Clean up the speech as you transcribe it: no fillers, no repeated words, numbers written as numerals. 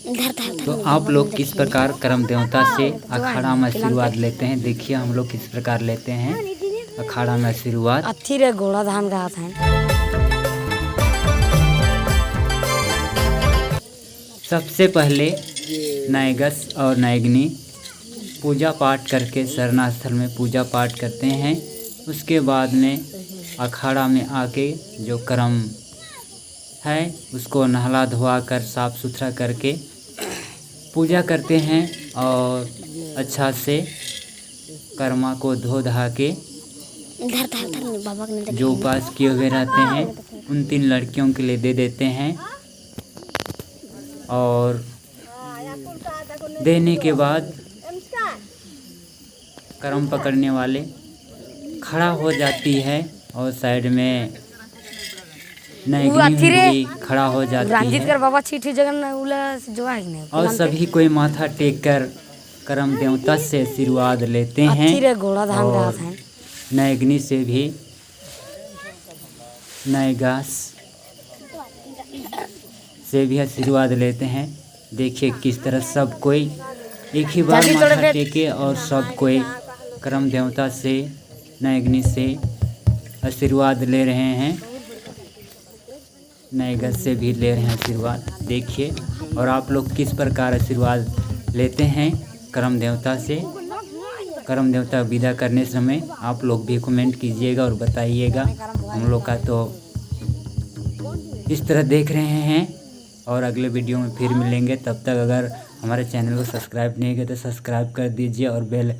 तो आप लोग किस प्रकार कर्म देवता से अखाड़ा में आशीर्वाद लेते हैं, देखिए हम लोग किस प्रकार लेते हैं अखाड़ा में आशीर्वाद। अच्छी रे घोड़ा धान का हाथ है। सबसे पहले नायगस और नायगनी पूजा पाठ करके सरना स्थल में पूजा पाठ करते हैं। उसके बाद में अखाड़ा में आके जो कर्म है उसको नहला धोआ कर साफ़ सुथरा करके पूजा करते हैं और अच्छा से कर्मा को धो धा के जो उपास किए हुए रहते हैं उन 3 लड़कियों के लिए दे देते हैं। और देने के बाद कर्म पकड़ने वाले खड़ा हो जाती है और साइड में नायगनी भी खड़ा हो जाती है बाबा चीठी जगन और सभी कोई माथा टेक कर कर्म देवता से आशीर्वाद लेते हैं। घोड़ा धान का हाथ है। नायगनी से भी नायगास से भी आशीर्वाद लेते हैं। देखिए किस तरह सब कोई एक ही बार माथा टेके और सब कोई कर्म देवता से नायगनी से आशीर्वाद ले रहे हैं, नायगस से भी ले रहे हैं आशीर्वाद। देखिए और आप लोग किस प्रकार आशीर्वाद लेते हैं कर्म देवता से। कर्म देवता विदा करने समय आप लोग भी कमेंट कीजिएगा और बताइएगा। हम लोग का तो इस तरह देख रहे हैं और अगले वीडियो में फिर मिलेंगे। तब तक अगर हमारे चैनल को सब्सक्राइब नहीं किया तो सब्सक्राइब कर दीजिए और बेल